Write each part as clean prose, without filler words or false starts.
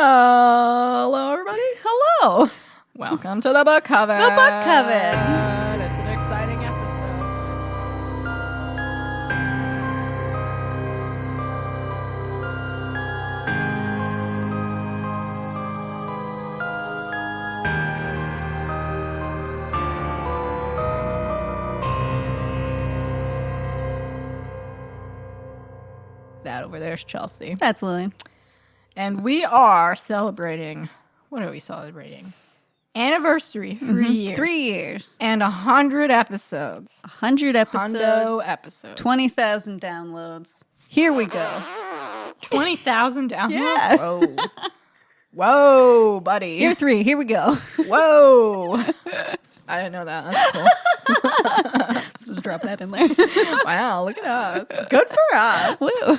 Hello, everybody. Hello. Welcome to the Book Coven. The Book Coven. It's an exciting episode. That over there is Chelsea. That's Lillian. And we are celebrating, what are we celebrating? Anniversary, 3 years. 3 years. And 100 episodes. 100 episodes. Hundo episodes. 20,000 downloads. Here we go. 20,000 downloads? Yeah. Whoa. Whoa, buddy. Year 3. Here we go. Whoa. I didn't know that. That's cool. Let's just drop that in there. Wow, look at us. Good for us. Woo.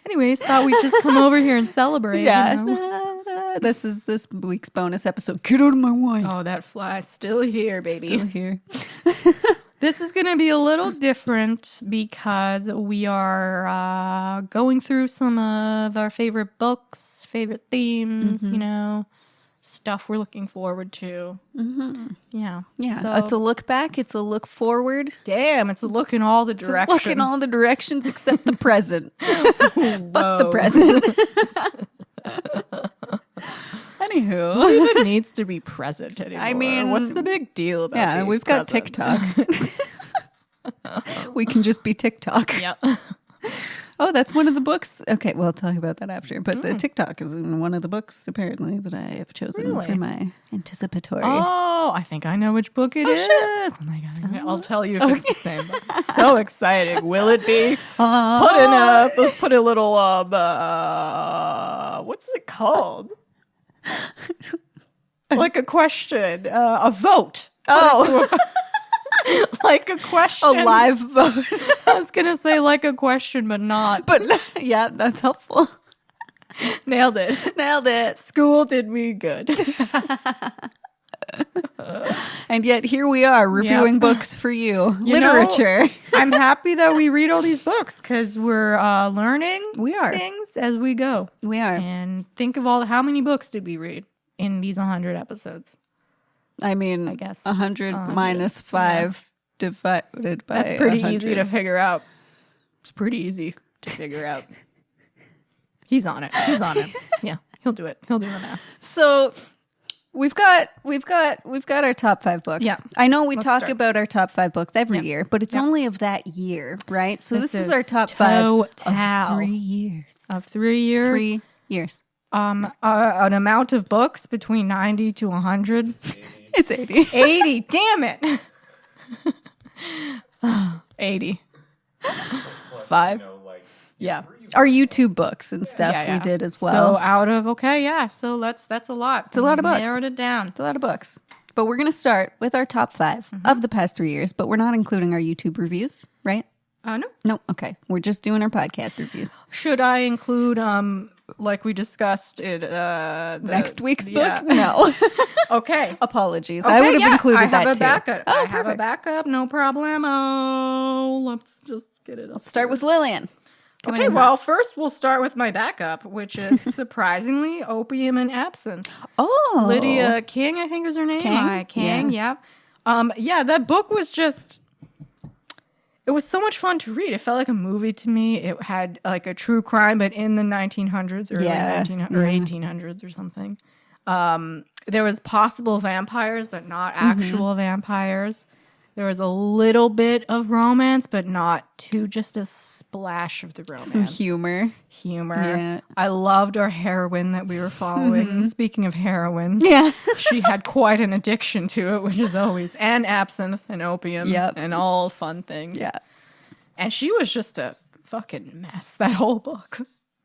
Anyways, thought we'd just come over here and celebrate. Yeah. You know? This is this week's bonus episode. Get out of my way. Oh, that fly's still here, baby. Still here. This is going to be a little different because we are going through some of our favorite books, favorite themes, you know, stuff we're looking forward to. Yeah. Yeah. So, It's a look back. It's a look forward. damn, it's a look in all the It's a directions. look in all the directions except the present. Fuck the present. Anywho. Who even needs to be present anymore? I mean, what's the big deal about Yeah, being we've got present? TikTok. We can just be TikTok. Yep. Oh, that's one of the books. Okay, well, I'll tell you about that after. But the TikTok is in one of the books, apparently, that I have chosen Really? for my anticipatory. Oh, I think I know which book it is. shit. Oh my God. I'll tell you if it's the same book. So exciting. Will it be? Let's put a little, what's it called? Like a question, a vote. Oh, Like a question. a live vote. I was going to say like a question, but not. But yeah, that's helpful. Nailed it. Nailed it. School did me good. And yet here we are reviewing books for you. You know, Literature. I'm happy that we read all these books because we're learning We are. things as we go. We are. And think of how many books did we read in these 100 episodes? I mean, I guess 100 minus 5 divided by That's pretty 100. easy to figure out. It's pretty easy to figure out. He's on it. He's on it. Yeah, he'll do it. He'll do the math. So we've got our top 5 books. Yeah. I know we talk start. about our top 5 books every year, but it's only of that year, right? So this is our top 5 of 3 years. Of 3 years. 3 years. An amount of books between 90 to 100. It's 80. 80. Damn it. 80. 5. Yeah. Our YouTube books and stuff Yeah. we did as well. So out of so that's a lot. It's a lot of books. Narrowed it down. It's a lot of books. But we're going to start with our top 5 of the past 3 years, but we're not including our YouTube reviews, right? No. No, okay. We're just doing our podcast reviews. Should I include like we discussed it Next week's book? No. Okay. Apologies. Okay, I would have included I that have a too. backup. Oh, I have a perfect. backup. No problemo. Let's just get it up. Start with Lillian. Okay, well, first we'll start with my backup, which is surprisingly Opium and Absinthe. Oh. Lydia King, I think is her name. King? King, yeah. Yeah, that book was just... It was so much fun to read. It felt like a movie to me. It had like a true crime, but in the 1900s, early 1900s, or 1800s or something. There was possible vampires, but not actual vampires. There was a little bit of romance, but not just a splash of the romance. Some humor. Yeah. I loved our heroine that we were following. Speaking of heroin, Yeah. she had quite an addiction to it, which is always, and absinthe and opium and all fun things. Yeah. And she was just a fucking mess, that whole book.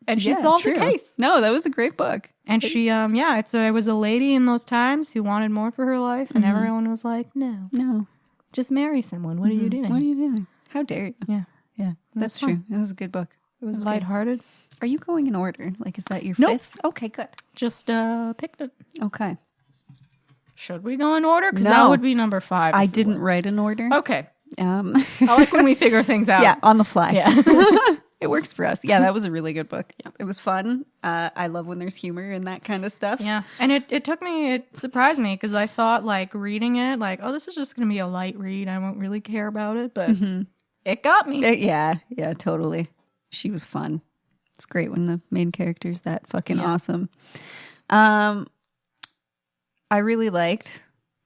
And she solved the case. No, that was a great book. And she, it was a lady in those times who wanted more for her life, and everyone was like, no, just marry someone. What are you doing? What are you doing? How dare you? Yeah. Yeah, that's true. It was a good book. It was lighthearted. Are you going in order? Like, is that your Nope. 5th? Okay, good. Just picked it. Okay. Should we go in order? Because No. that would be number 5. I didn't write an order. Okay. I I like when we figure things out. Yeah, on the fly. Yeah. It works for us. Yeah, that was a really good book. Yeah. It was fun. I love when there's humor and that kind of stuff. Yeah. And it surprised me because I thought like reading it, like, oh, this is just going to be a light read. I won't really care about it. But it got me. Yeah, totally. She was fun. It's great when the main character's that fucking awesome. I really liked,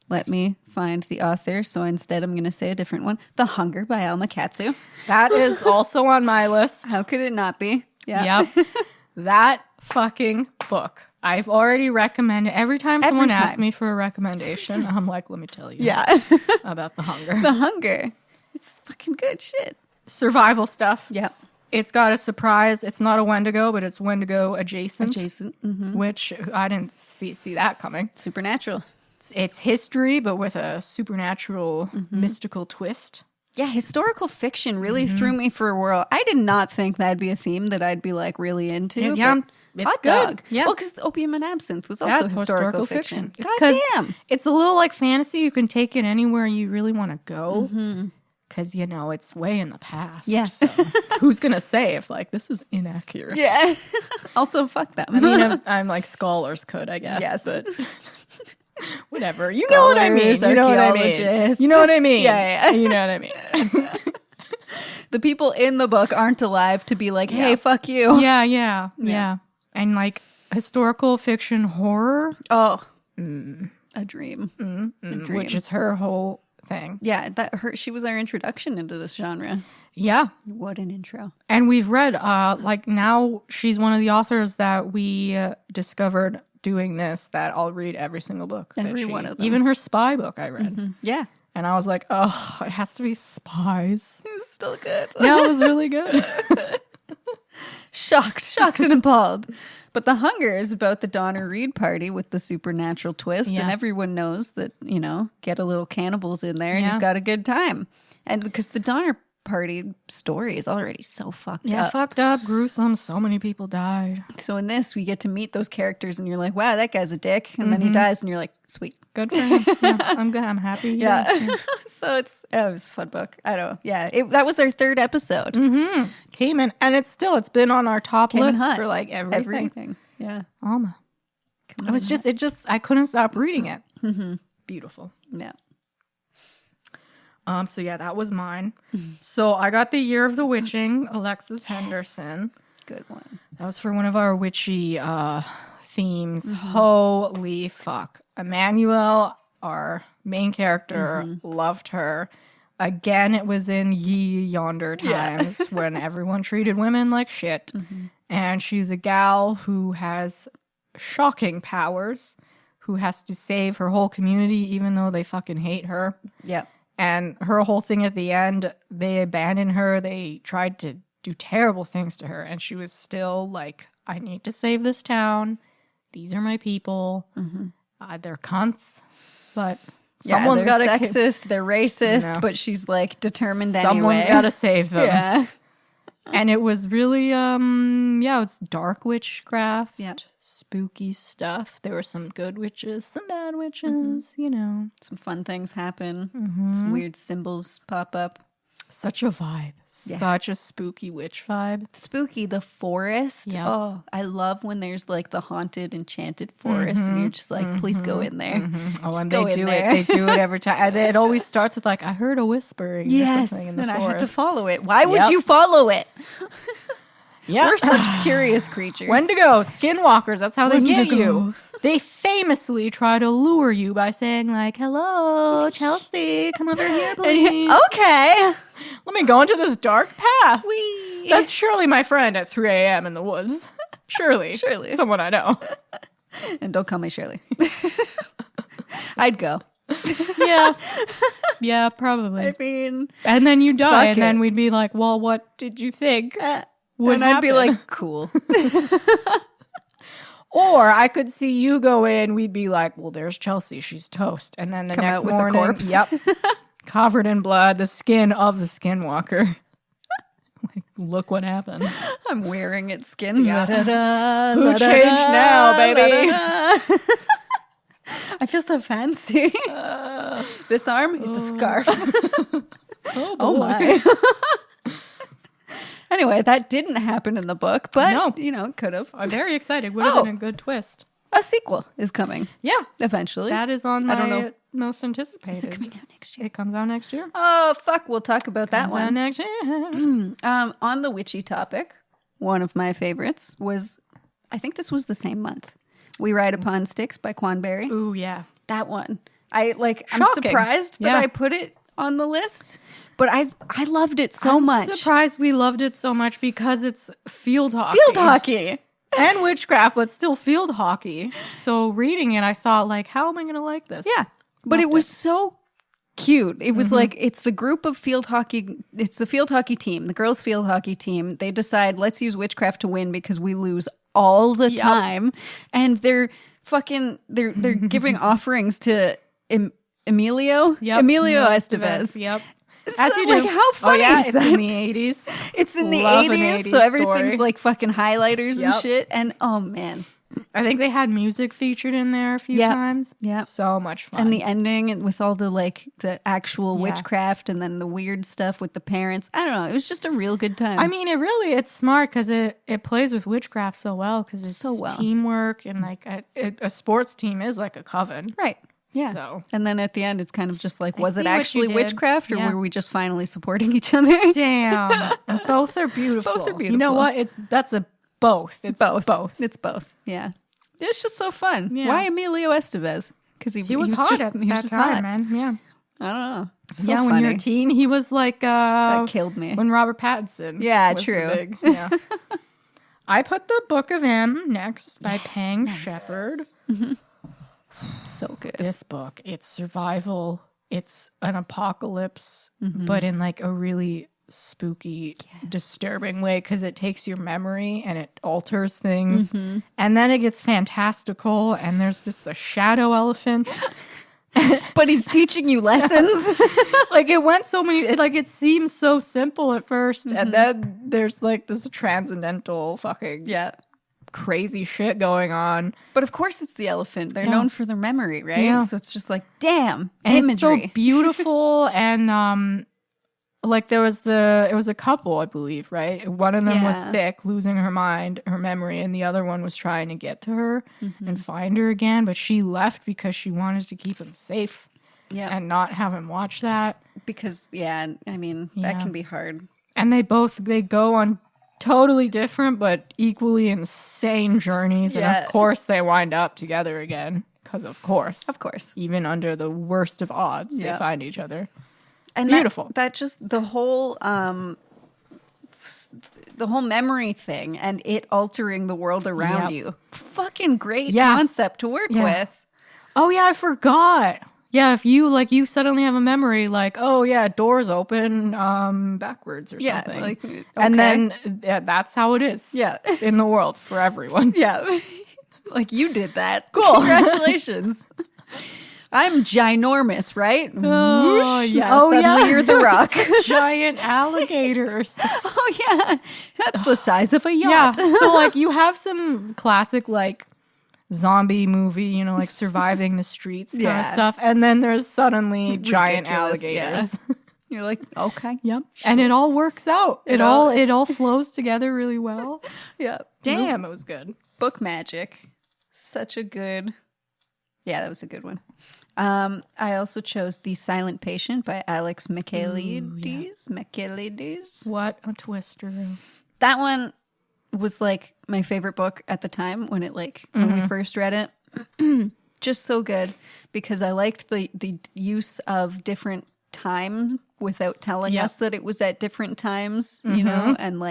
let me find the author, so instead I'm going to say a different one, The Hunger by Alma Katsu. That is also on my list. How could it not be? Yeah. Yep. That fucking book. I've already recommended every time someone asks me for a recommendation, I'm like, let me tell you about The Hunger. The Hunger. It's fucking good shit. Survival stuff. Yep. It's got a surprise. It's not a Wendigo, but it's Wendigo adjacent. Mm-hmm. Which I didn't see that coming. Supernatural. It's history, but with a supernatural, mystical twist. Yeah, historical fiction really threw me for a whirl. I did not think that'd be a theme that I'd be like really into. Yeah, it's hot good. Dog. Yeah. Well, because Opium and Absinthe was also historical fiction. God damn. It's a little like fantasy. You can take it anywhere you really want to go. Because, it's way in the past. Yeah. So who's going to say if, like, this is inaccurate? Yeah. Also, fuck them. I mean, I'm like, scholars could, I guess. Yes. But whatever. You know what I mean. You know what I mean. You know what I mean. Yeah. You know what I mean. The people in the book aren't alive to be like, hey, fuck you. Yeah. And, like, historical fiction horror. Oh. A dream. A dream. Which is her whole thing. Yeah, she was our introduction into this genre. Yeah. What an intro. And we've read, like now she's one of the authors that we discovered doing this, that I'll read every single book. Every one of them. Even her spy book I read. Yeah. And I was like, oh, it has to be spies. It was still good. Yeah, it was really good. Shocked and appalled. But The Hunger is about the Donner Reed party with the supernatural twist, and everyone knows that, get a little cannibals in there and you've got a good time. And because the Donner party story is already so fucked up. Yeah, fucked up, gruesome. So many people died. So in this, we get to meet those characters and you're like, wow, that guy's a dick. And then he dies and you're like, sweet. Good for him. Yeah, I'm good. I'm happy. Yeah. So it was a fun book. I don't know. Yeah. That was our third episode. Came in, and it's been on our top list hot. for like everything. Yeah. Alma. It was just I couldn't stop reading it. Beautiful. Yeah. So yeah, that was mine. So I got The Year of the Witching, Alexis Henderson. Good one. That was for one of our witchy themes. Holy fuck. Emmanuel, our main character, loved her. Again, it was in ye yonder times when everyone treated women like shit. And she's a gal who has shocking powers, who has to save her whole community even though they fucking hate her. Yep. And her whole thing at the end, they abandoned her. They tried to do terrible things to her. And she was still like, I need to save this town. These are my people. They're cunts, but someone's got to... They're sexist, they're racist, but she's like determined Someone's got to save them. Yeah. And it was really, it's dark witchcraft, spooky stuff. There were some good witches, some bad witches, Some fun things happen. Some weird symbols pop up. Such a vibe. Yeah. Such a spooky witch vibe. Spooky, the forest. Yep. Oh, I love when there's like the haunted, enchanted forest and you're just like, please go in there. Oh, and they do it. They do it every time. It always starts with like, I heard a whispering or something in the forest. I had to follow it. Why would you follow it? Yeah. We're such curious creatures. Wendigo, skinwalkers, that's how they get you. They famously try to lure you by saying like, hello, Chelsea, come over here, please. Okay. Let me go into this dark path. Wee. That's surely my friend at 3 a.m. in the woods. Surely. Someone I know. And don't call me Shirley. I'd go. Yeah. Yeah, probably. I mean. And then you die, and then we'd be like, well, what did you think? And I'd be like, cool. Or I could see you go in, we'd be like, well, there's Chelsea, she's toast. And then the Come next out with morning, the corpse. Yep, covered in blood, the skin of the skinwalker. Like, look what happened. I'm wearing its skin. Yeah. Who changed now, baby? I feel so fancy. This arm, it's a scarf. Oh my. Anyway, that didn't happen in the book, but No. it could have. I'm very excited. Would have been a good twist. A sequel is coming. Yeah. Eventually. That is on I don't my know. most anticipated. Is it coming out next year? It comes out next year. Oh, fuck. We'll talk about that Comes out one. next year. On the witchy topic, one of my favorites was, I think this was the same month, We Ride Upon Sticks by Quanberry. Ooh, yeah. That one. I'm Shocking. surprised that Yeah. I put it on the list, but I loved it so much. I'm surprised we loved it so much because it's field hockey. Field hockey. And witchcraft, but still field hockey. So reading it, I thought, like, how am I going to like this? Yeah. But it was so cute. It was like, it's the group of field hockey. It's the field hockey team, the girls' field hockey team. They decide, let's use witchcraft to win because we lose all the time. And they're giving offerings to Emilio Estevez. Yep. As you do. How funny is it's that? in the 80s. It's in the Love an 80s, so everything's story. like fucking highlighters and Yep. shit. And oh man. I think they had music featured in there a few times. Yep. So much fun. And the ending and with all the the actual Yeah. witchcraft and then the weird stuff with the parents. I don't know. It was just a real good time. I mean, it's smart because it plays with witchcraft so well because it's So well. teamwork and like a sports team is like a coven. right. Yeah. So. And then at the end, it's kind of just like, I was see it what you actually did. witchcraft or Yeah. were we just finally supporting each other? Damn. And both are beautiful. Both are You know beautiful. what? That's a both. It's both. It's both. Yeah. It's just so fun. Yeah. Why Emilio Estevez? Because he was hot just, at he was that just time, hot. man. Yeah. I don't know. So yeah, when funny. you're a teen, he was like That killed me. when Robert Pattinson. Yeah, was the true. big- yeah. I put the Book of M next by Pang Shepard. So good. This book, it's survival. It's an apocalypse, but in like a really spooky, disturbing way because it takes your memory and it alters things. And then it gets fantastical and there's a shadow elephant. But he's teaching you lessons. Like it went so many, it seems so simple at first. And then there's like this transcendental fucking yeah. crazy shit going on. But of course it's the elephant. They're known for their memory, right? Yeah. So it's just like, damn, And imagery. it's so beautiful and like it was a couple, I believe, right? One of them was Yeah. sick, losing her memory, and the other one was trying to get to her and find her again, but she left because she wanted to keep him safe yeah. and not have him watch that. Because, yeah, I mean, Yeah. that can be hard. And they go on totally different but equally insane journeys, and Yeah. of course they wind up together again because of course, even under the worst of odds, Yeah. they find each other. And Beautiful. That just the whole memory thing and it altering the world around Yep. you. Fucking great Yeah. concept to work Yeah. with. Oh yeah, I forgot. Yeah, if you suddenly have a memory like, oh yeah, doors open backwards or Yeah, something. like, okay. And then that's how it is. Yeah. In the world for everyone. Yeah. Like you did that. Cool. Congratulations. I'm ginormous, right? Oh, Whoosh. yeah. Oh, suddenly you're the rock. Giant alligator or something. Oh, yeah. That's the size of a Yeah. yacht. So like you have some classic like zombie movie, like surviving the streets kind of Yeah. stuff. And then there's suddenly giant Ridiculous, alligators. yeah. You're like, okay. Yep. And it all works out. It all- all flows together really well. Yeah. Damn, it was good. Book magic. Such a good. Yeah, that was a good one. I also chose The Silent Patient by Alex Michaelides. Michaelides. What a twister. That one was like my favorite book at the time when when we first read it. Just so good because I liked the use of different time without telling Yep. us that it was at different times, you know, and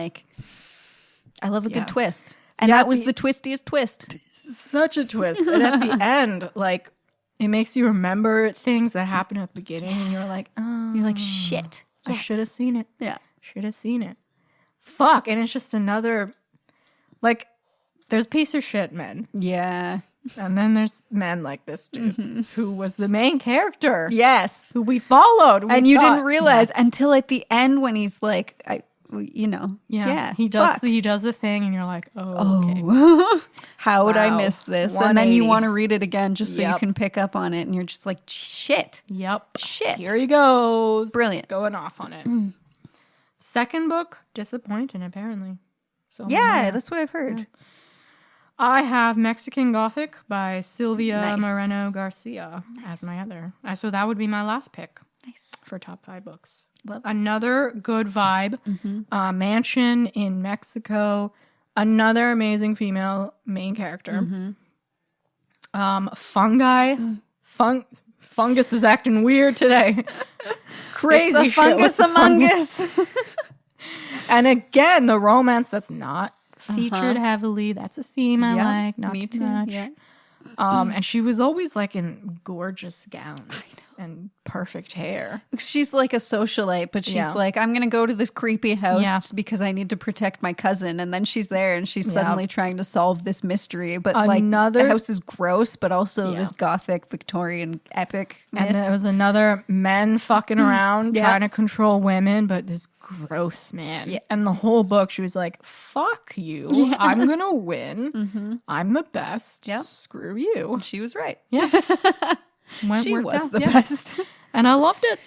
I love a good twist. And Yeah, that was the twistiest twist. Such a twist. And at the end, like, it makes you remember things that happened at the beginning, and you're like, oh, You're like, shit. I should have seen it. Yeah. Should have seen it. Fuck. And it's just another, like, there's piece of shit men. Yeah. And then there's men like this dude who was the main character. Yes. Who we followed. We And you thought- didn't realize until at the end when he's like, yeah. He does fuck. he does the thing, and you're like, oh, okay. How would I Wow. miss this? And then you 180. want to read it again just so you Yep. can pick up on it. And you're just like, shit. Yep. Shit. Here he goes. Brilliant. Going off on it. Second book, disappointing apparently. So Yeah, that's what I've heard. I have Mexican Gothic by Silvia Nice. Moreno Garcia as my other. So that would be my last pick Nice. for top 5 books. Love it. Another good vibe. Mansion in Mexico. Another amazing female main character. Fungi. Fungus is acting weird today. Crazy It's the shit fungus with the among fungus. us. And again, the romance that's not featured heavily. That's a theme I like. Not me too too. much. Yeah. And she was always like in gorgeous gowns and perfect hair. She's like a socialite, but she's Yeah. like, I'm going to go to this creepy house Yeah. because I need to protect my cousin. And then she's there and she's suddenly trying to solve this mystery. But like the house is gross, but also this gothic Victorian epic. And there was another men fucking around Yeah. trying to control women, but this gross man. Yeah. And the whole book, she was like, fuck you. I'm going to win. I'm the best. Yeah. Screw you. She was right. Yeah. She was out. the best. And I loved it.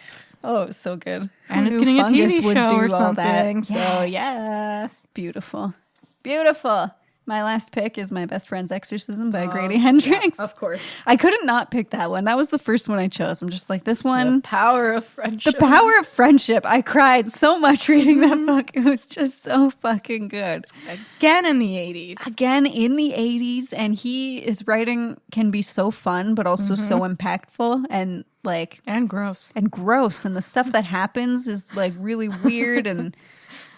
Oh, it was so good. And Who it's knew getting a fungus TV would show do or all that? something. So, yes. Beautiful. Beautiful. My last pick is My Best Friend's Exorcism by Grady Hendricks. Of course. I couldn't not pick that one. That was the first one I chose. I'm just like, this one. Power of friendship. The power of friendship. I cried so much reading that book. It was just so fucking good. Again in the 80s. Again, in the 80s, and his writing can be so fun, but also so impactful and like And gross. and gross. And the stuff that happens is like really weird and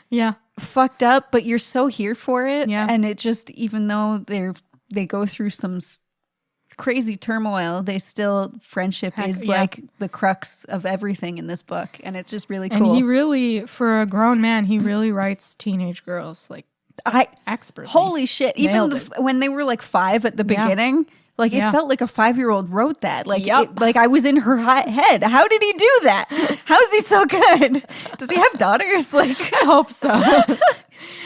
Yeah. fucked up, but you're so here for it. Yeah. And it just, even though they go through some crazy turmoil, they still, friendship is like the crux of everything in this book. And it's just really cool. And he really, for a grown man, he really writes teenage girls like expertly. Holy shit. Even Nailed it. when they were like 5 at the beginning, like it felt like a 5-year-old wrote that. Like, like I was in her head. How did he do that? How is he so good? Does he have daughters? Like, I hope so.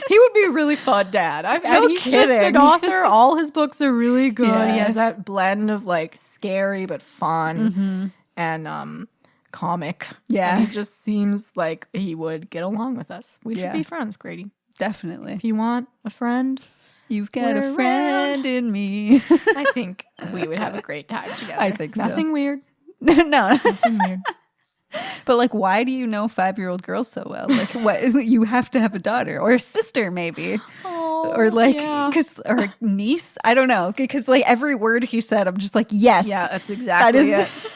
He would be a really fun dad. No he's kidding. just an author. All his books are really good. Yeah. He has that blend of like scary but fun and comic. Yeah. And he just seems like he would get along with us. We should be friends, Grady. definitely. If you want a friend, You've got a friend in me. I think we would have a great time together. I think so. Nothing weird. No. Nothing weird. But like, why do you know 5-year-old girls so well? Like, what? You have to have a daughter or a sister, maybe, or like, or a niece. I don't know, because like every word he said, I'm just like, yes, Yeah, that's exactly it.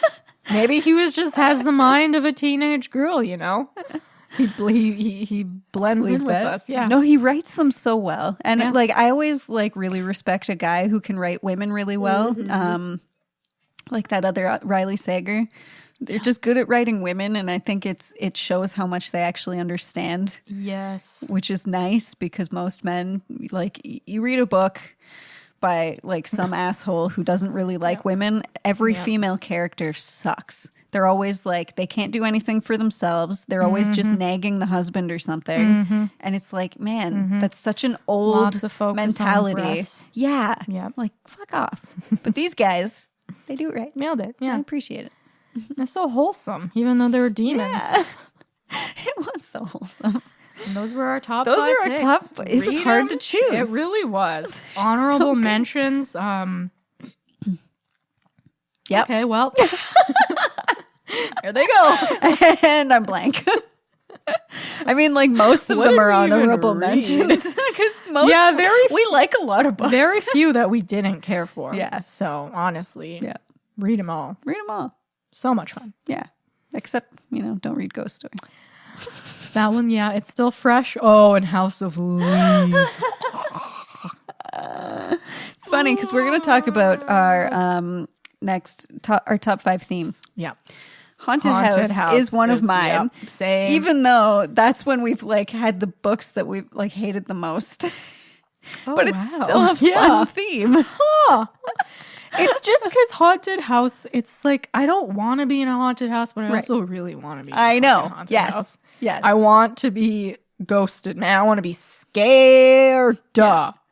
Maybe he has the mind of a teenage girl. You know, he blends in with us. Yeah. No, he writes them so well, and like I always like really respect a guy who can write women really well. Like that other Riley Sager. They're just good at writing women, and I think it shows how much they actually understand. Yes. Which is nice, because most men, like, you read a book by like some asshole who doesn't really like women, every female character sucks. They're always like, they can't do anything for themselves. They're always just nagging the husband or something. And it's like, man, that's such an old Lots of focus mentality. on breasts. Yeah. Yeah. Like, fuck off. But these guys, they do it right. Nailed it. I Yeah. appreciate it. They're so wholesome, even though they were demons. Yeah. It was so wholesome. And those were our top. Those five are our picks. top. It was Read hard to them. choose. It really was. Honorable mentions. Yep. Okay. Well. There they go. And I'm blank. I mean, like, most of What them did are we even honorable read? mentions, because most. Yeah, we like a lot of books. Very few that we didn't care for. Yeah. So honestly, Yeah. read them all. Read them all. So much fun. Yeah. Except, don't read Ghost Story. That one, yeah, it's still fresh. Oh, and House of Leaves. It's funny because we're going to talk about our our top 5 themes. Yeah. Haunted House is one of mine. Yep, same. Even though that's when we've like had the books that we've like hated the most. But it's still a fun theme. It's just because haunted house, it's like, I don't want to be in a haunted house, but I also really want to be in a haunted house. Yes. I want to be ghosted, man. I want to be scared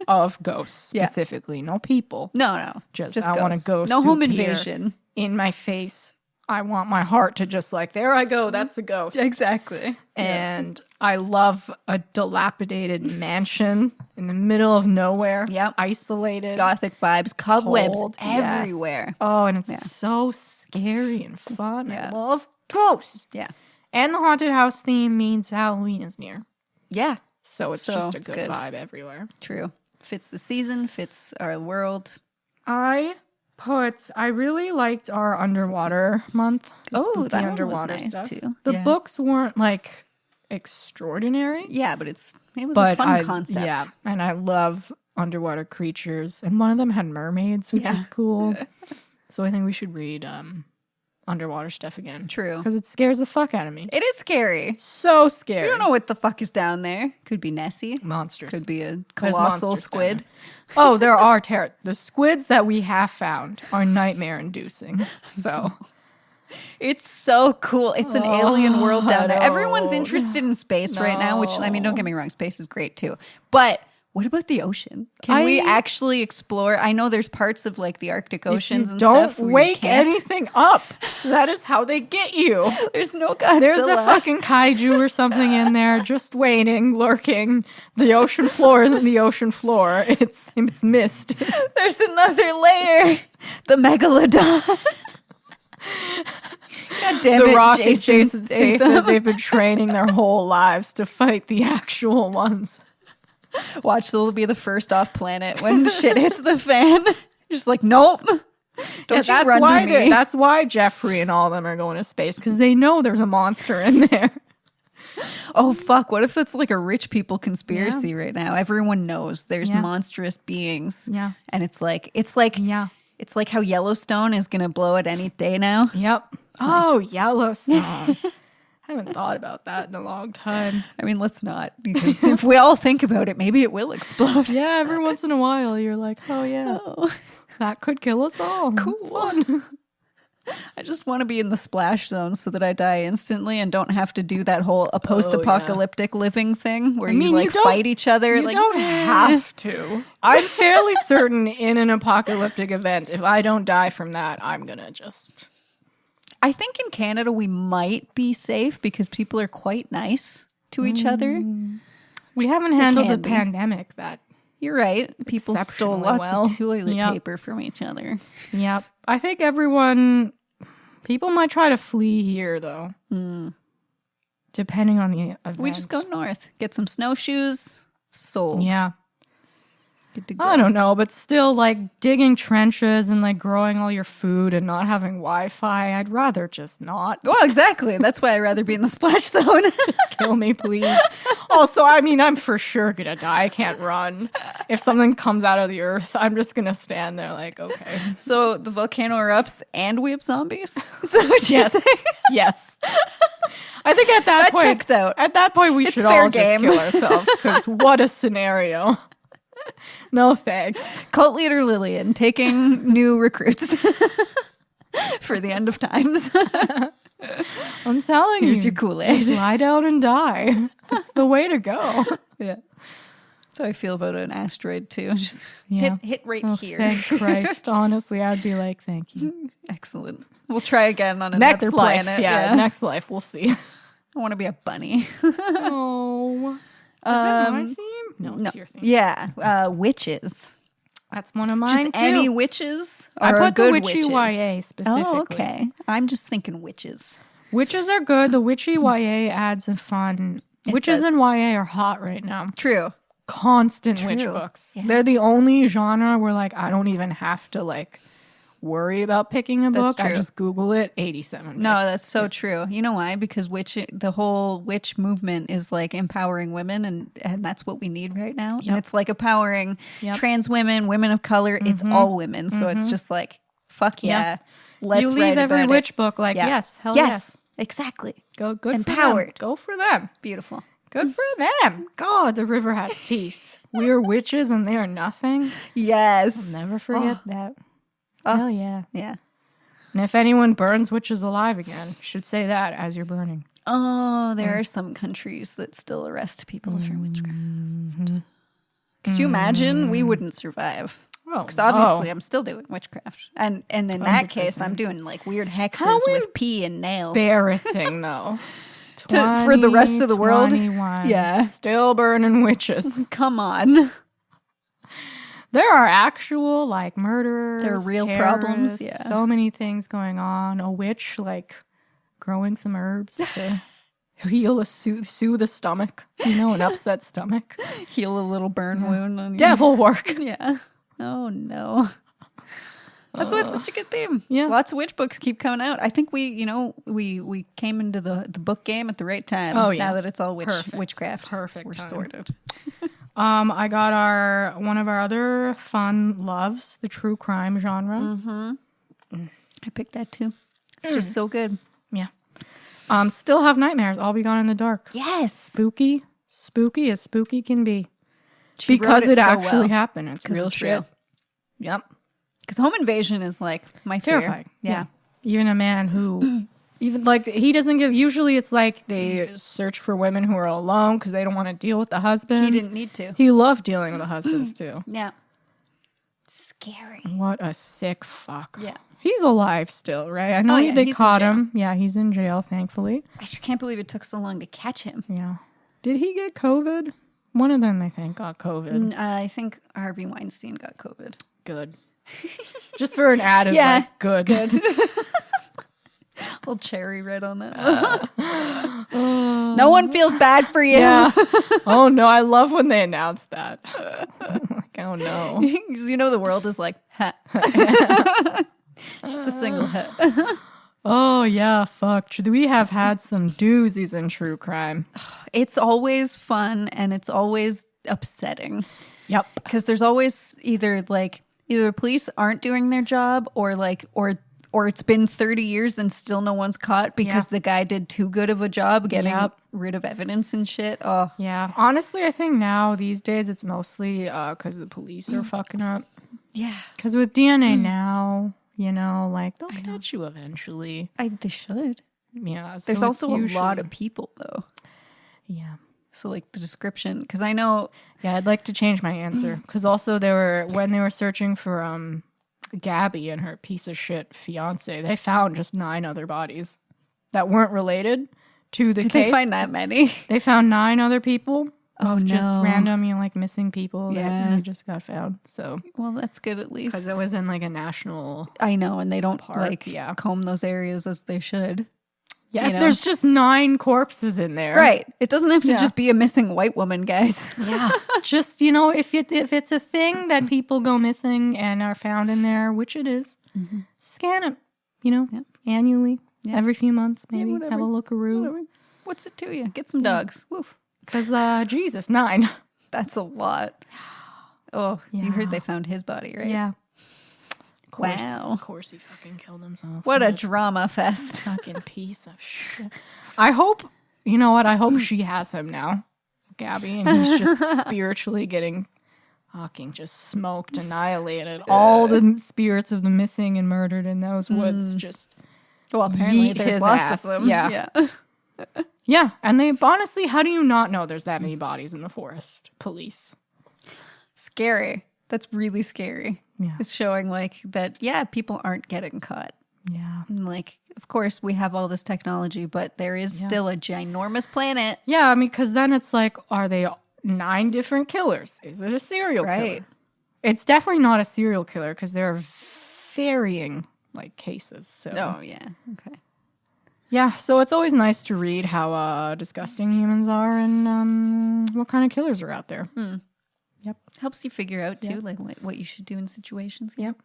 of ghosts specifically. No people. No. Just I want a ghost No to home appear invasion. in my face I want my heart to just like, there I go, that's a ghost. Exactly. And I love a dilapidated mansion in the middle of nowhere. Yep. Isolated. Gothic vibes, cobwebs Cold, everywhere. Yes. Oh, and it's so scary and fun. Yeah. I love ghosts. Yeah. And the haunted house theme means Halloween is near. Yeah. So it's just a good vibe everywhere. True. Fits the season, fits our world. I really liked our underwater month. Oh, that underwater one was nice stuff. too. The books weren't like extraordinary. Yeah, but it was a fun concept. Yeah, and I love underwater creatures, and one of them had mermaids, which is cool. So I think we should read underwater stuff again. True. Because it scares the fuck out of me. It is scary. So scary. You don't know what the fuck is down there. Could be Nessie. Monsters. Could be a colossal squid. Oh, there are the squids that we have found are nightmare inducing. So it's so cool. It's an alien world down there. I Everyone's interested in space right now, which, I mean, don't get me wrong, space is great too. But what about the ocean? Can we actually explore? I know there's parts of like the Arctic oceans and stuff. Don't wake anything up. That is how they get you. There's no Godzilla. There's a fucking kaiju or something in there just waiting, lurking. The ocean floor isn't the ocean floor. It's mist. There's another layer. The megalodon. God damn the it, Rocky Jason Statham. They've been training their whole lives to fight the actual ones. Watch, they'll be the first off planet when shit hits the fan. Just like, nope. Don't you run to me. That's why Jeffrey and all of them are going to space, because they know there's a monster in there. Oh, fuck. What if that's like a rich people conspiracy right now? Everyone knows there's monstrous beings. Yeah. And it's like how Yellowstone is going to blow at any day now. Yep. Oh, Yellowstone. I haven't thought about that in a long time. I mean, let's not, because if we all think about it, maybe it will explode. Yeah, every once in a while, you're like, oh, yeah, that could kill us all. Cool. Fun. I just want to be in the splash zone so that I die instantly and don't have to do that whole post-apocalyptic living thing where you fight each other. You don't have to. I'm fairly certain in an apocalyptic event, if I don't die from that, I'm going to just... I think in Canada we might be safe because people are quite nice to each other. We haven't handled the pandemic that. You're right. People stole lots of toilet paper from each other. Yep. I think people might try to flee here though. Depending on the event. We just go north, get some snowshoes, sold. Yeah. I don't know, but still, like, digging trenches and, like, growing all your food and not having Wi-Fi, I'd rather just not. Well, exactly. That's why I'd rather be in the splash zone. Just kill me, please. Also, I mean, I'm for sure gonna die. I can't run. If something comes out of the earth, I'm just gonna stand there like, okay. So the volcano erupts and we have zombies? Is that what you're saying? Yes. I think at that point, checks out. At that point, we should all just kill ourselves, because what a scenario. No thanks. Cult leader Lillian taking new recruits for the end of times. I'm telling you. Here's your Kool-Aid. Just lie down and die. That's the way to go. Yeah. That's how I feel about an asteroid too. Just hit right here. Thank Christ. Honestly, I'd be like, thank you. Excellent. We'll try again on another planet. Yeah, next life. We'll see. I want to be a bunny. Oh. Is it my theme? No, it's your theme. Yeah, witches. That's one of mine, just too. Any witches? I put the witchy YA specifically. Oh, okay. I'm just thinking witches. Witches are good. The witchy YA adds a fun... Witches and YA are hot right now. True. Constant witch books. Yeah. They're the only genre where, like, I don't even have to, like... worry about picking a book. I just Google it. 87. No, that's so true. You know why? Because the whole witch movement is like empowering women, and that's what we need right now. Yep. And it's like empowering trans women, women of color. It's all women. So it's just like, fuck yeah. Let's you leave every witch book like, yes, hell yes. Exactly. Go good empowered. For them. Go for them. Beautiful. Good for them. God, the river has teeth. We are witches and they are nothing. Yes. I'll never forget that. Hell yeah. Yeah. And if anyone burns witches alive again, you should say that as you're burning. Oh, there are some countries that still arrest people for witchcraft. Could you imagine? We wouldn't survive. Because obviously I'm still doing witchcraft. And in that case, I'm doing like weird hexes with pee and nails. Embarrassing, though. For the rest of the world. Yeah. Still burning witches. Come on. There are actual like murderers. There are real problems. Yeah. So many things going on. A witch like growing some herbs to heal soothe the stomach. An upset stomach. Heal a little burn wound on you. Devil work. Yeah. Oh no. That's what's such a good theme. Yeah. Lots of witch books keep coming out. I think we came into the book game at the right time. Oh, yeah. Now that it's all witchcraft. Perfect. We're time. sorted. I got one of our other fun loves, the true crime genre. Mm-hmm. I picked that too. It's just so good. Yeah. Still Have Nightmares. All Be Gone in the Dark. Yes. Spooky as spooky can be. She because wrote it so actually well. happened. It's real it's shit. real. Yep. Because home invasion is like my fear. Terrifying. Yeah. Even a man who, even like, he doesn't give, usually it's like they search for women who are alone because they don't want to deal with the husbands. He didn't need to. He loved dealing with the husbands too. Yeah. Scary. What a sick fuck. Yeah. He's alive still, right? I know they caught him. Yeah, he's in jail, thankfully. I just can't believe it took so long to catch him. Yeah. Did he get COVID? One of them, I think, got COVID. I think Harvey Weinstein got COVID. Good. Just for an added, like, good. Little cherry red on that. No one feels bad for you. Yeah. Oh, no. I love when they announce that. Like, oh, no. Because the world is like, ha. Just a single hit. Oh, yeah. Fuck. We have had some doozies in true crime. It's always fun and it's always upsetting. Yep. Because there's always either police aren't doing their job or it's been 30 years and still no one's caught because the guy did too good of a job getting rid of evidence and shit. Oh. Yeah. Honestly, I think now these days it's mostly because the police are fucking up. Yeah. Because with DNA now, they'll catch you eventually. They should. Yeah. There's also a lot of people though. Yeah. So like the description, because I know. Yeah, I'd like to change my answer. Because also when they were searching for Gabby and her piece of shit fiance, they found just 9 other bodies that weren't related to the case. Did they find that many? They found 9 other people. Oh, no. Just random, missing people that just got found. So, well, that's good at least. Because it was in like a national. I know, and they don't park, comb those areas as they should. Yeah, if there's just 9 corpses in there. Right. It doesn't have to just be a missing white woman, guys. Yeah. Just, if it's a thing that people go missing and are found in there, which it is, scan it, annually, every few months, maybe. Have a look-a-roo. Whatever. What's it to you? Get some dogs. Woof. Because, Jesus, 9. That's a lot. Oh, you heard they found his body, right? Yeah. Wow. Of course he fucking killed himself. What a drama fest. Fucking piece of shit. I hope, I hope she has him now, Gabby, and he's just spiritually getting fucking just smoked, annihilated. All the spirits of the missing and murdered in those woods just apparently there's his lots ass. of them. Yeah. Yeah, and they honestly, how do you not know there's that many bodies in the forest? Police. Scary. That's really scary. Yeah. It's showing that, people aren't getting caught. Yeah. And of course, we have all this technology, but there is still a ginormous planet. Yeah, because then it's like, are they 9 different killers? Is it a serial killer? It's definitely not a serial killer because there are varying cases. So. Oh, yeah. Okay. Yeah, so it's always nice to read how disgusting humans are and what kind of killers are out there. Yep. Helps you figure out, too, what you should do in situations. Yep.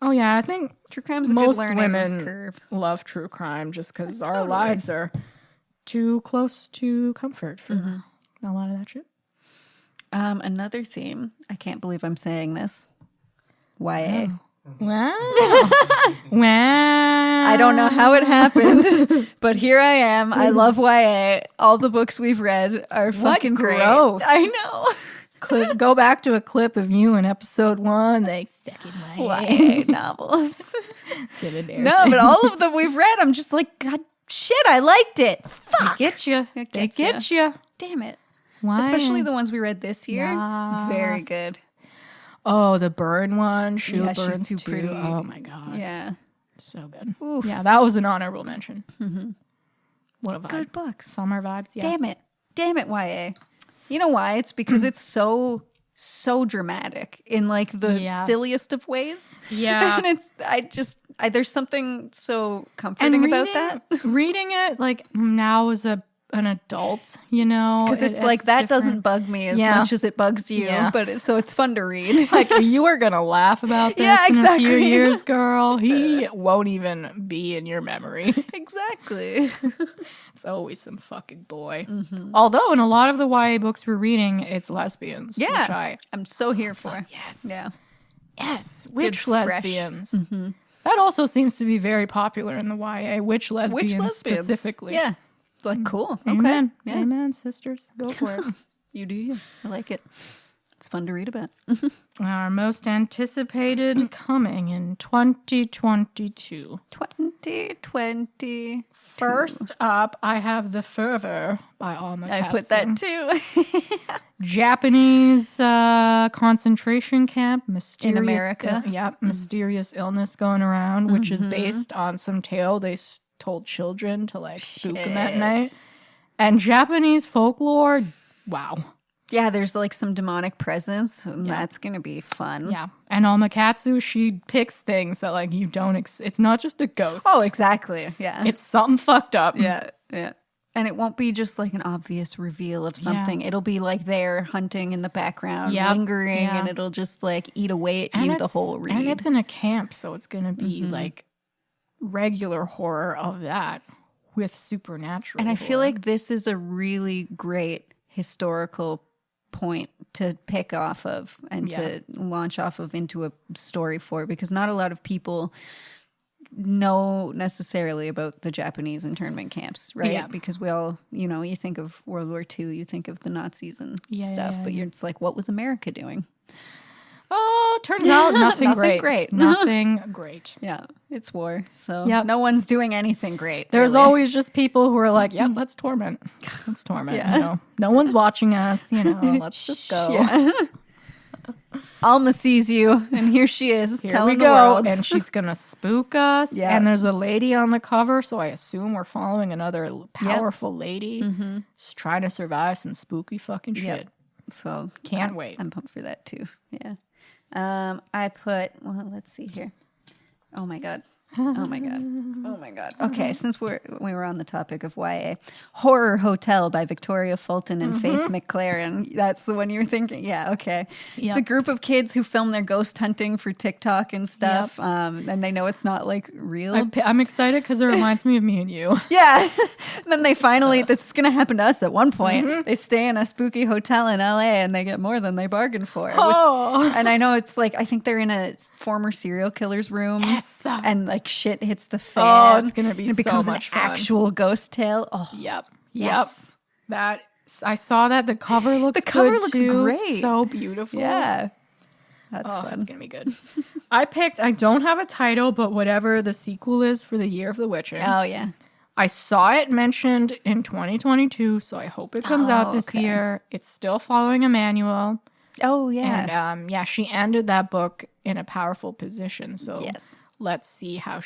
Oh, yeah, I think true crime's a most good learning women curve. love true crime just because our lives are too close to comfort for a lot of that shit. Another theme, I can't believe I'm saying this, YA. Wow. Wow. I don't know how it happened, but here I am. I love YA. All the books we've read are fucking great. Growth. I know. Go back to a clip of you in episode 1. They fucking YA novels. No, but all of them we've read, I'm just like, God, shit, I liked it. Fuck. They get you. They get you. Damn it. Why? Especially the ones we read this year. Yes. Very good. Oh, the burn one. Sheila Yeah, she's Burns too too. pretty. Oh my god. Yeah. So good. Oof. Yeah, that was an honorable mention. Mm-hmm. What a vibe. Good books. Summer vibes. Yeah. Damn it, YA. You know why? It's because it's so dramatic in like the silliest of ways. Yeah. And there's something so comforting about that. Reading it like now as an adult, you know, Because it's like that different. doesn't bug me as much as it bugs you, but so it's fun to read. Like you are gonna laugh about this in a few years, girl. He won't even be in your memory. Exactly. It's always some fucking boy. Mm-hmm. Although in a lot of the YA books we're reading, it's lesbians. Yeah, which I'm so here for. Yes. Yeah. Yes. Witch fresh. lesbians. Mm-hmm. That also seems to be very popular in the YA. Witch lesbians specifically. Yeah. It's like, cool. Okay. Amen. Yeah. Amen, sisters. Go for it. You do you. I like it. It's fun to read about. Our most anticipated coming in 2022. 2020. First up, I have The Fervor by Alma I Katsu. put that too. Japanese concentration camp, mysterious In America. Mysterious illness going around, which is based on some tale they told children to like spook them at night. And Japanese folklore, wow. Yeah, there's like some demonic presence, and that's going to be fun. Yeah. And Alma Katsu, she picks things that like you don't, it's not just a ghost. Oh, exactly. Yeah. It's something fucked up. Yeah. And it won't be just like an obvious reveal of something. It'll be like they're hunting in the background, lingering, and it'll just like eat away at you the whole read. And it's in a camp, so it's going to be like regular horror of that with supernatural And I feel horror. like this is a really great historical point to pick off of and to launch off of into a story for, because not a lot of people know necessarily about the Japanese internment camps, right? Yeah. Because we all, you know, you think of World War II, you think of the Nazis and stuff, but it's like, what was America doing? Oh, turns out nothing great. Nothing great. Yeah, it's war. So Yep. no one's doing anything great. There's really. always just people who are like, yep, let's torment. Let's torment. You know? No one's watching us, you know, let's just go. Yeah. Alma sees you, and here she is Here telling we the go. world. And she's going to spook us. Yeah. And there's a lady on the cover, so I assume we're following another powerful lady trying to survive some spooky fucking shit. Yep. So Can't wait. I'm pumped for that too. Yeah. I put, well, let's see here. Oh my God. Oh my God. Oh my God. Okay, since we were on the topic of YA, Horror Hotel by Victoria Fulton and Faith McLaren. That's the one you were thinking? Yeah, okay. Yep. It's a group of kids who film their ghost hunting for TikTok and stuff, and they know it's not like real. I'm excited because it reminds me of me and you. Yeah. And then they finally, this is going to happen to us at one point. They stay in a spooky hotel in LA and they get more than they bargained for. Oh. And I know it's like, I think they're in a former serial killer's room. Yes. And like shit hits the fan. Oh, it's going to be and it so becomes much an fun. actual ghost tale. Oh, Yep. yes. That I saw that. The cover looks The cover good looks too. great. So beautiful. Yeah. That's It's fun. going to be good. I don't have a title, but whatever the sequel is for The Year of the Witching. Oh, yeah. I saw it mentioned in 2022, so I hope it comes out this okay. year. It's still following Emmanuel. Oh, yeah. And she ended that book in a powerful position. So Yes. let's see how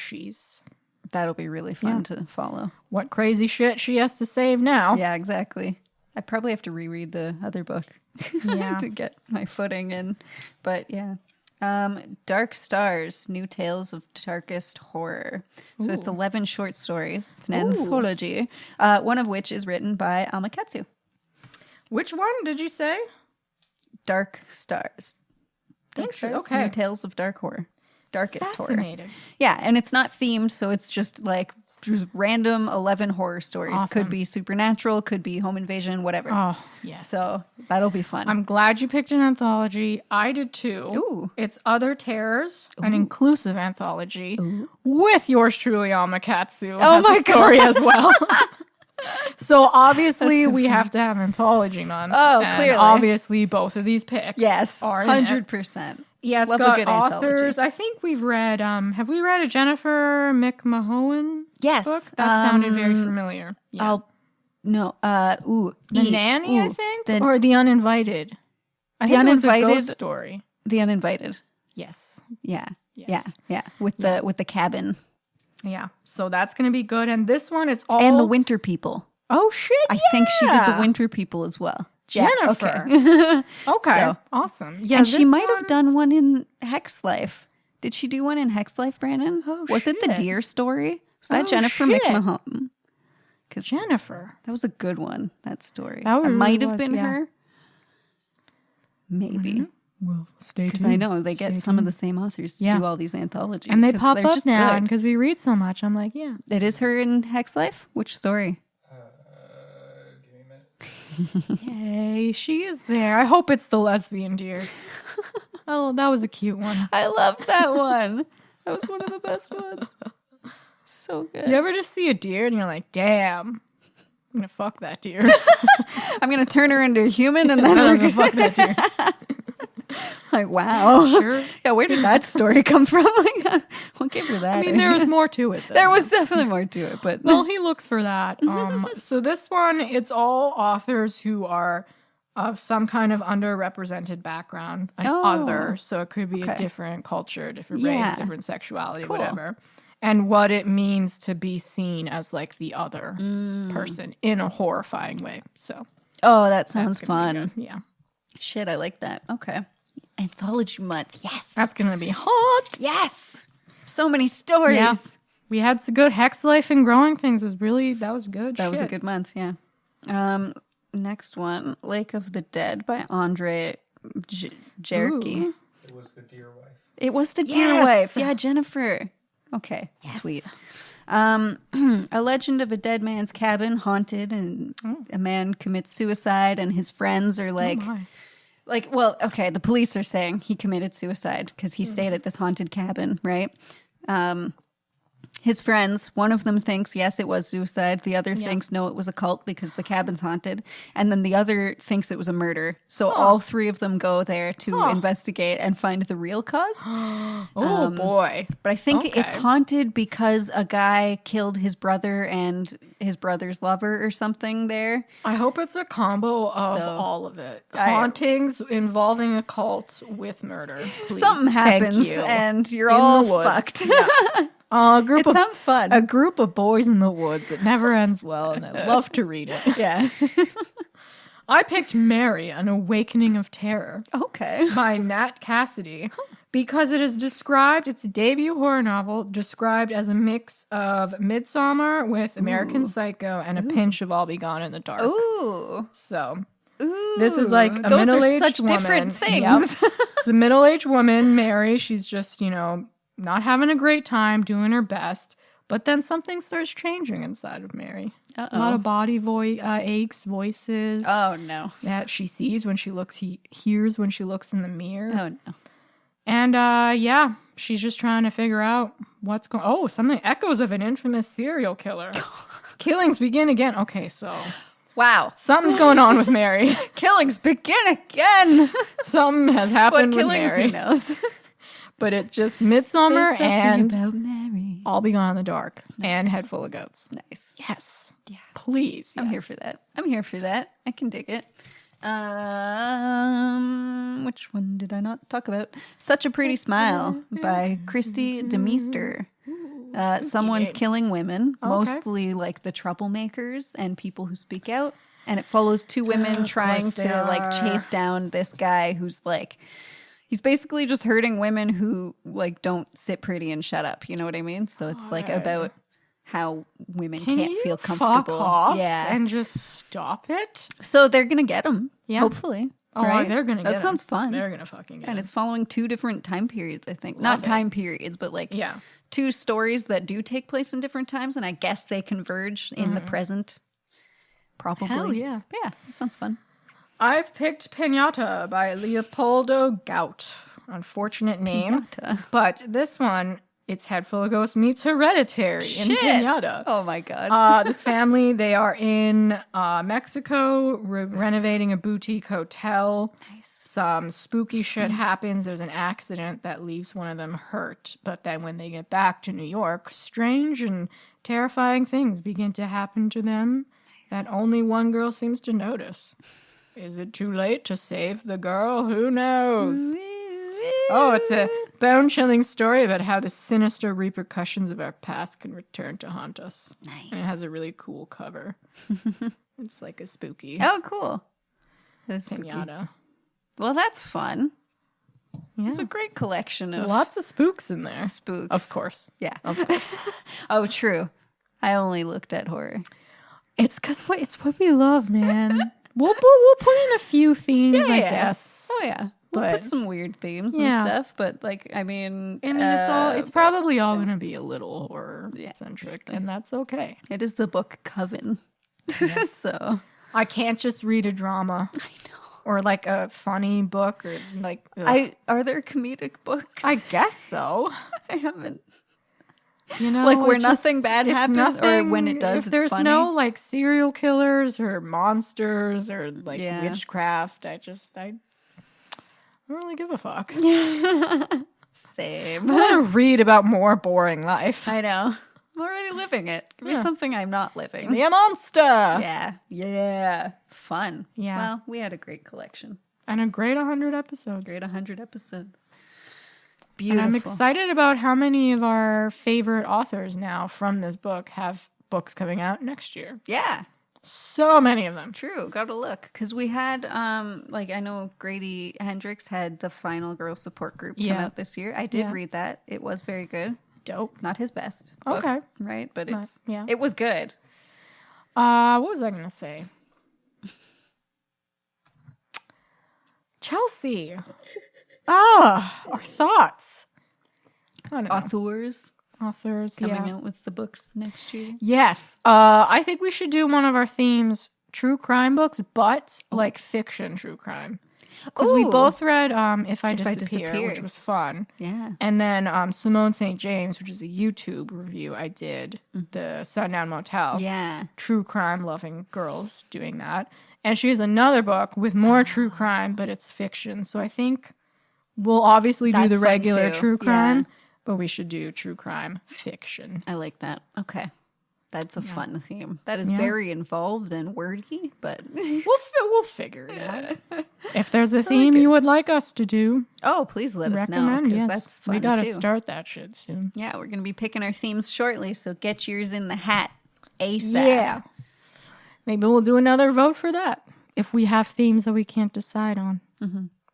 That'll be really fun to follow. what crazy shit she has to save now. Yeah, exactly. I probably have to reread the other book to get my footing in. But yeah. Dark Stars, New Tales of Darkest Horror. So it's 11 short stories. It's an anthology, one of which is written by Alma Katsu. Which one did you say? Dark Stars. Dark Stars? Okay. New Tales of Dark Horror. Darkest Horror. Fascinating. Yeah, and it's not themed, so it's just like just random 11 horror stories. Awesome. Could be supernatural, could be home invasion, whatever. Oh, yes. So that'll be fun. I'm glad you picked an anthology. I did too. Ooh. It's Other Terrors, an inclusive anthology with yours truly, Alma Katsu. Oh my story as well. So obviously we have to have anthology month. Oh, and clearly. obviously both of these picks Yes, are in it. 100%. Yeah, it's Love a got good authors. anthology. I think we've read, have we read a Jennifer McMahon Yes. book? That sounded very familiar. Yeah. No, The Nanny, I think? The or The Uninvited? I The think it was a Uninvited- ghost story. The Uninvited. Yes. Yeah. Yes. Yeah. With the cabin. Yeah. So that's going to be good. And this one, it's all... And the Winter People. Oh, shit, I think she did the Winter People as well. Jennifer. Yeah, Okay. So- Awesome. Yeah, and she this might one- have done one in Hex Life. Did she do one in Hex Life, Brandon? Oh, Was it the shit. deer story? Was that Oh, Jennifer shit. McMahon? Because Jennifer. that was a good one, that story. That That might really have was, been yeah. her. Maybe. Well, stay tuned. Because I know they get some of the same authors to Yeah. do all these anthologies. And they 'cause pop they're up just now good. because we read so much. I'm like, yeah. It is her in Hex Life? Which story? Give me a minute. Yay, she is there. I hope it's the lesbian deers. Oh, that was a cute one. I loved that one. That was one of the best ones. So good. You ever just see a deer and you're like, damn, I'm going to fuck that deer. I'm going to turn her into a human and then I'm we're going to fuck that deer. like, wow. Sure. Yeah, where did that story come from? Like, what gave her that? I mean, there was more to it. There was definitely more to it, but Well, he looks for that. So this one, it's all authors who are of some kind of underrepresented background, like Oh. other. So it could be a Okay. different culture, different Yeah. race, different sexuality, Cool. whatever. And what it means to be seen as like the other person in a horrifying way. So oh, that sounds that's gonna be fun. good. Yeah. Shit, I like that. Okay. Anthology month. Yes. That's going to be hot. yes. So many stories. Yeah. We had some good Hex Life and Growing Things was really, that was good. That was a shit. good month, yeah. Next one, Lake of the Dead by Andre Jerky. It was the dear wife. It was the dear Yes. wife. Yeah, Jennifer. Okay, sweet. A legend of a dead man's cabin haunted, and a man commits suicide, and his friends are like, my. well, okay, the police are saying he committed suicide because he stayed at this haunted cabin, right? His friends, one of them thinks, yes, it was suicide. The other thinks, no, it was a cult because the cabin's haunted. And then the other thinks it was a murder. So all three of them go there to investigate and find the real cause. Oh, boy. But I think it's Okay. haunted because a guy killed his brother and his brother's lover or something there. I hope it's a combo of So, all of it. I- Hauntings involving a cult with murder. Please. Something Thank happens you. and you're In all the woods. fucked. Yeah. A group It of sounds fun. A group of boys in the woods. It never ends well, and I love to read it. Yeah. I picked Mary, An Awakening of Terror Okay. by Nat Cassidy because it is described, it's a debut horror novel, described as a mix of Midsommar with American Psycho and a pinch of All Be Gone in the Dark. Ooh. So Ooh. this is like a Those are middle-aged such woman. different things. Yep. It's a middle-aged woman, Mary. She's just, not having a great time, doing her best. But then something starts changing inside of Mary. Uh-oh. A lot of body aches, voices Oh, no. that she sees when she looks, he hears when she looks in the mirror. Oh, no. And she's just trying to figure out what's going. Oh, something echoes of an infamous serial killer. Killings begin again. Okay, so Wow. something's going on with Mary. Killings begin again. Something has happened What with killings Mary. he knows. But it's just Midsommar and about Mary. All Be Gone in the Dark and Head Full of Goats. Nice. Yes. Yeah. Please. I'm here for that. I'm here for that. I can dig it. Which one did I not talk about? Such a Pretty Smile by Christy DeMeester. Someone's name. killing women, Okay. mostly like the troublemakers and people who speak out. And it follows two women trying course they to like are. chase down this guy who's like, he's basically just hurting women who like don't sit pretty and shut up. You know what I mean? So it's like Alright. about how women Can can't you feel fuck comfortable. off Yeah. and just stop it? So they're gonna get him. Yeah. Hopefully. Oh, right? they're gonna get That sounds him. fun. They're gonna fucking get And him. it's following two different time periods, I think. Not it. time periods, but like Yeah. two stories that do take place in different times, and I guess they converge in the present. Probably. Hell yeah. But yeah, that sounds fun. I've picked Pinata by Leopoldo Gout. Unfortunate name. Pinata. But this one, it's Head Full of Ghosts meets Hereditary in Shit. Pinata. Oh my god. This family, they are in Mexico renovating a boutique hotel. Nice. Some spooky shit happens. There's an accident that leaves one of them hurt. But then when they get back to New York, strange and terrifying things begin to happen to them that only one girl seems to notice. Is it too late to save the girl? Who knows? Oh, it's a bone-chilling story about how the sinister repercussions of our past can return to haunt us. Nice. And it has a really cool cover. It's like a spooky Oh, cool. That's spooky. pinata. Well, that's fun. Yeah. It's a great collection of Lots of spooks in there. spooks. Of course. Yeah. Of course. Oh, true. I only looked at horror. It's because it's what we love, man. we'll put in a few themes, I guess. Oh, yeah. We'll But- put some weird themes Yeah. and stuff, but like, I mean, It's probably all going to be a little horror Yeah. centric, and that's okay. it is the book Coven. So I can't just read a drama. I know. Or like a funny book, or like ugh. Are there comedic books? I guess so. I haven't. You know, Like where it's nothing just- bad if happens, or when it does, If it's there's funny. no like serial killers or monsters or like Yeah. witchcraft, I don't really give a fuck. Same. I want to read about more boring life. I know. I'm already living it. Give me Yeah. something I'm not living. Be a monster. Yeah. Yeah. Fun. Yeah. Well, we had a great collection. And a great 100 episodes. Great 100 episodes. And Beautiful. I'm excited about how many of our favorite authors now from this book have books coming out next year. Yeah. So many of them. True. Gotta look. Because we had, like, I know Grady Hendricks had the Final Girl Support Group come Yeah. out this year. I did Yeah. read that. It was very good. Dope. Not his best book, Okay. right? But Not- yeah. it was good. What was I going to say? Chelsea. Our thoughts. I don't know. Authors, Coming yeah. out with the books next year. Yes. I think we should do one of our themes, true crime books, but like fiction true crime. Because we Ooh. both read If I I Disappear, Disappear. which was fun. Yeah. And then Simone St. James, which is a YouTube review I did, the Sundown Motel. Yeah. True crime loving girls doing that. And she has another book with more true crime, but it's fiction. So I think we'll obviously do That's the fun regular too. true crime, Yeah. but we should do true crime fiction. I like that. Okay. That's a fun theme. That is Yeah. very involved and wordy, but We'll figure it out. If there's a theme you would like us to do, oh, please let us know recommend. because Yes, that's fun we gotta too. start that shit soon. Yeah, we're gonna be picking our themes shortly, so get yours in the hat ASAP. Yeah, maybe we'll do another vote for that if we have themes that we can't decide on.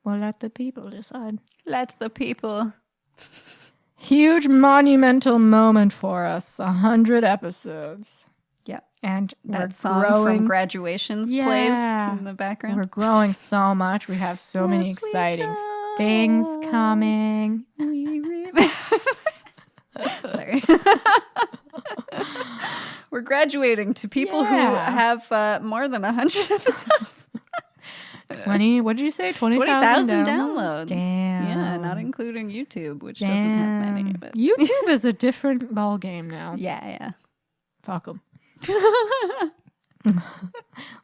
We'll let the people decide. Let the people. Huge monumental moment for us. 100 episodes. Yeah, And that we're song growing. from Graduations Yeah. plays in the background. We're growing so much. We have so many As we exciting go. things coming. Sorry. We're graduating to people who Yeah. have more than 100 episodes. 20, what did you say? 20,000 20,000 downloads. Damn. Yeah, not including YouTube, which doesn't have many. But YouTube is a different ball game now. yeah. Fuck them. I'm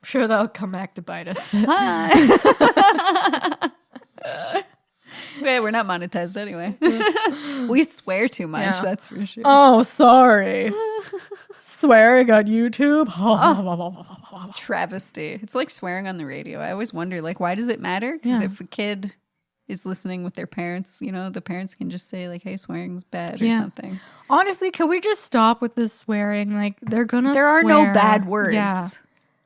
sure that'll come back to bite us. Yeah, we're not monetized anyway. We swear too much, Yeah. that's for sure. Oh, sorry. Swearing on YouTube. Travesty. It's like swearing on the radio. I always wonder, like, why does it matter? Because Yeah. if a kid is listening with their parents, you know, the parents can just say, like, hey, swearing's bad or Yeah. something. Honestly, can we just stop with this swearing? Like, they're gonna. There are no swear. bad words. Yeah,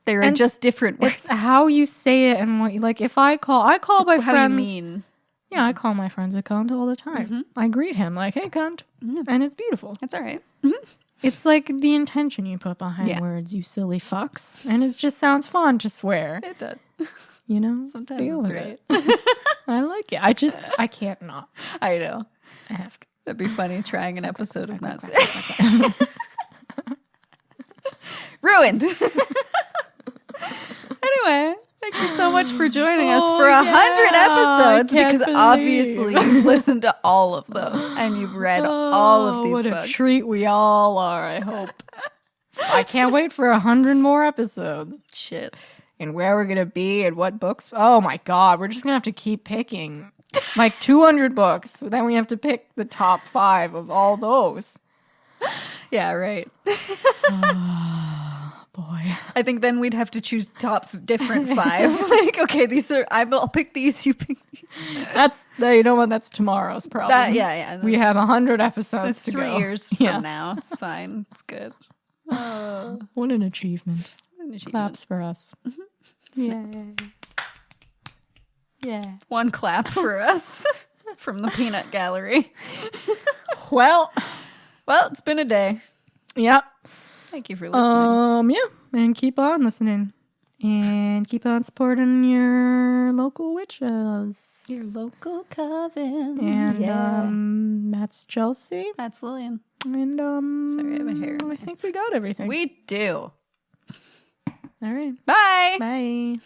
There are And just different words. it's how you say it and what. Like, if I call my How friends. you mean. Yeah, I call my friends a cunt all the time. I greet him like, "Hey, cunt," and it's beautiful. That's all right. It's like the intention you put behind Yeah. words, you silly fucks, and it just sounds fun to swear. It does. You know, Sometimes Feel it's it. right. I like it. I can't not. I know. I have to. That'd be funny trying an episode of not ruined. Anyway, thank you so much for joining us Oh, for 100 yeah, episodes I can't because believe. obviously you've listened to all of them and you've read all of these what books. a treat we all are, I hope. I can't wait for 100 more episodes. Shit. And where we're going to be and what books. Oh my God, we're just going to have to keep picking like 200 books. Then we have to pick the top 5 of all those. Yeah, right. boy. I think then we'd have to choose top different 5. Like, okay, these are. I'll pick these. You pick these. You know what? That's tomorrow's problem. Yeah. We have 100 episodes It's to 3 go. years from now. It's fine. It's good. What an achievement. Claps for us. Yeah. Yeah. One clap for us from the peanut gallery. Well, It's been a day. yeah. Thank you for listening. Yeah. And keep on listening. And keep on supporting your local witches. Your local coven. And that's Chelsea. That's Lillian. And Sorry, I have a hair. I think we got everything. We do. All right. Bye. Bye.